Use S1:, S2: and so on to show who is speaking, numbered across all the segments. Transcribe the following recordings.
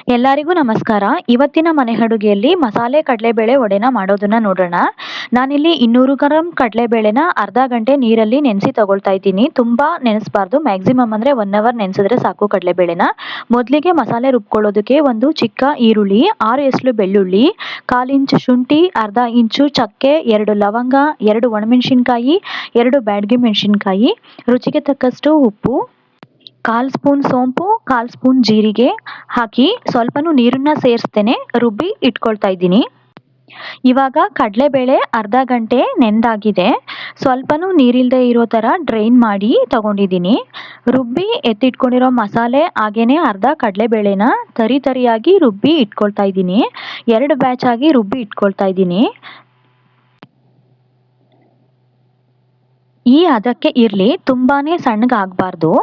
S1: ಎಲ್ಲರಿಗೂ ನಮಸ್ಕಾರ. ಇವತ್ತಿನ ಮನೆ ಅಡುಗೆಯಲ್ಲಿ ಮಸಾಲೆ ಕಡಲೆಬೇಳೆ ವಡೆನ ಮಾಡೋದನ್ನ ನೋಡೋಣ. ನಾನಿಲ್ಲಿ 200 ಗ್ರಾಂ ಕಡಲೆಬೇಳೆನ ಅರ್ಧ ಗಂಟೆ ನೀರಲ್ಲಿ ನೆನೆಸಿ ತಗೊಳ್ತಾ ಇದ್ದೀನಿ. ತುಂಬಾ ನೆನೆಸಬಾರ್ದು, ಮ್ಯಾಕ್ಸಿಮಮ್ ಅಂದ್ರೆ 1 ಅವರ್ ನೆನೆಸಿದ್ರೆ ಸಾಕು ಕಡಲೆಬೇಳೆನ. ಮೊದಲಿಗೆ ಮಸಾಲೆ ರುಬ್ಕೊಳ್ಳೋದಕ್ಕೆ ಒಂದು ಚಿಕ್ಕ ಈರುಳ್ಳಿ, 6 ಎಸಳು ಬೆಳ್ಳುಳ್ಳಿ, 1/4 ಇಂಚು ಶುಂಠಿ, ಅರ್ಧ ಇಂಚು ಚಕ್ಕೆ, 2 ಲವಂಗ, 2 ಒಣಮೆಣಸಿನಕಾಯಿ, 2 ಬ್ಯಾಡಗಿ ಮೆಣಸಿನಕಾಯಿ, ರುಚಿಗೆ ತಕ್ಕಷ್ಟು ಉಪ್ಪು, 1/4 ಸ್ಪೂನ್ ಸೋಂಪು, 1/4 ಸ್ಪೂನ್ ಜೀರಿಗೆ ಹಾಕಿ ಸ್ವಲ್ಪನೂ ನೀರನ್ನ ಸೇರಿಸ್ತೇನೆ ರುಬ್ಬಿ ಇಟ್ಕೊಳ್ತಾ ಇದ್ದೀನಿ. ಇವಾಗ ಕಡಲೆಬೇಳೆ ಅರ್ಧ ಗಂಟೆ ನೆಂದಾಗಿದೆ. ಸ್ವಲ್ಪನೂ ನೀರಿಲ್ಲದೆ ಇರೋ ಥರ ಡ್ರೈನ್ ಮಾಡಿ ತಗೊಂಡಿದ್ದೀನಿ. ರುಬ್ಬಿ ಎತ್ತಿಟ್ಕೊಂಡಿರೋ ಮಸಾಲೆ ಹಾಗೇನೆ ಅರ್ಧ ಕಡಲೆಬೇಳೆನ ತರಿಯಾಗಿ ರುಬ್ಬಿ ಇಟ್ಕೊಳ್ತಾ ಇದ್ದೀನಿ. 2 ಬ್ಯಾಚ್ ಆಗಿ ರುಬ್ಬಿ ಇಟ್ಕೊಳ್ತಾ ಇದ್ದೀನಿ. ಈ ಹದಕ್ಕೆ ಇರಲಿ, ತುಂಬಾನೇ ಸಣ್ಣಗಾಗಬಾರ್ದು.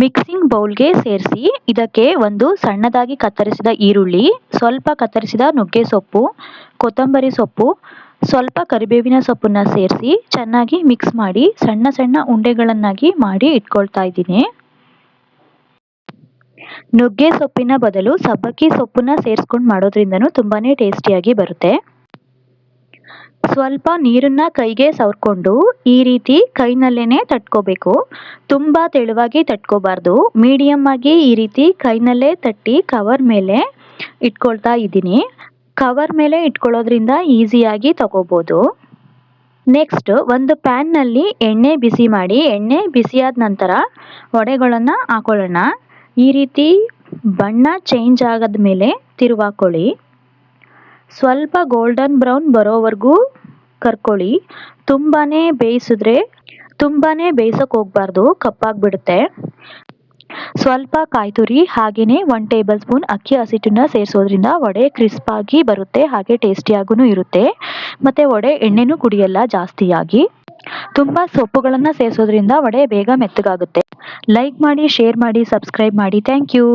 S1: ಮಿಕ್ಸಿಂಗ್ ಬೌಲ್ಗೆ ಸೇರಿಸಿ ಇದಕ್ಕೆ ಒಂದು ಸಣ್ಣದಾಗಿ ಕತ್ತರಿಸಿದ ಈರುಳ್ಳಿ, ಸ್ವಲ್ಪ ಕತ್ತರಿಸಿದ ನುಗ್ಗೆ ಸೊಪ್ಪು, ಕೊತ್ತಂಬರಿ ಸೊಪ್ಪು, ಸ್ವಲ್ಪ ಕರಿಬೇವಿನ ಸೊಪ್ಪನ್ನ ಸೇರಿಸಿ ಚೆನ್ನಾಗಿ ಮಿಕ್ಸ್ ಮಾಡಿ ಸಣ್ಣ ಸಣ್ಣ ಉಂಡೆಗಳನ್ನಾಗಿ ಮಾಡಿ ಇಟ್ಕೊಳ್ತಾ ಇದ್ದೀನಿ. ನುಗ್ಗೆ ಸೊಪ್ಪಿನ ಬದಲು ಸಬ್ಬಕ್ಕಿ ಸೊಪ್ಪನ್ನ ಸೇರಿಸ್ಕೊಂಡು ಮಾಡೋದ್ರಿಂದನೂ ತುಂಬಾನೇ ಟೇಸ್ಟಿಯಾಗಿ ಬರುತ್ತೆ. ಸ್ವಲ್ಪ ನೀರನ್ನ ಕೈಗೆ ಸವರ್ಕೊಂಡು ಈ ರೀತಿ ಕೈನಲ್ಲೇನೆ ತಟ್ಕೋಬೇಕು. ತುಂಬಾ ತೆಳುವಾಗಿ ತಟ್ಕೋಬಾರ್ದು, ಮೀಡಿಯಮ್ ಆಗಿ ಈ ರೀತಿ ಕೈನಲ್ಲೇ ತಟ್ಟಿ ಕವರ್ ಮೇಲೆ ಇಟ್ಕೊಳ್ತಾ ಇದ್ದೀನಿ. ಕವರ್ ಮೇಲೆ ಇಟ್ಕೊಳ್ಳೋದ್ರಿಂದ ಈಸಿಯಾಗಿ ತಗೋಬೋದು. ನೆಕ್ಸ್ಟ್ ಒಂದು ಪ್ಯಾನ್ನಲ್ಲಿ ಎಣ್ಣೆ ಬಿಸಿ ಮಾಡಿ, ಎಣ್ಣೆ ಬಿಸಿಯಾದ ನಂತರ ವಡೆಗಳನ್ನು ಹಾಕೊಳ್ಳೋಣ. ಈ ರೀತಿ ಬಣ್ಣ ಚೇಂಜ್ ಆಗದ ಮೇಲೆ ತಿರುವಾಕೊಳ್ಳಿ. ಸ್ವಲ್ಪ ಗೋಲ್ಡನ್ ಬ್ರೌನ್ ಬರೋವರೆಗೂ ಕರ್ಕೊಳ್ಳಿ. ತುಂಬಾನೇ ಬೇಯಿಸೋಕೆ ಹೋಗ್ಬಾರ್ದು, ಕಪ್ಪಾಗ್ಬಿಡುತ್ತೆ. ಸ್ವಲ್ಪ ಕಾಯಿ ತುರಿ ಹಾಗೇನೆ 1 ಟೇಬಲ್ ಸ್ಪೂನ್ ಅಕ್ಕಿ ಹಸಿಟ್ಟನ್ನ ಸೇರಿಸೋದ್ರಿಂದ ವಡೆ ಕ್ರಿಸ್ಪ್ ಆಗಿ ಬರುತ್ತೆ, ಹಾಗೆ ಟೇಸ್ಟಿಯಾಗೂ ಇರುತ್ತೆ. ಮತ್ತೆ ವಡೆ ಎಣ್ಣೆನೂ ಕುಡಿಯಲ್ಲ ಜಾಸ್ತಿಯಾಗಿ. ತುಂಬಾ ಸೊಪ್ಪುಗಳನ್ನ ಸೇರಿಸೋದ್ರಿಂದ ವಡೆ ಬೇಗ ಮೆತ್ತಗಾಗುತ್ತೆ. ಲೈಕ್ ಮಾಡಿ, ಶೇರ್ ಮಾಡಿ, ಸಬ್ಸ್ಕ್ರೈಬ್ ಮಾಡಿ. Thank you.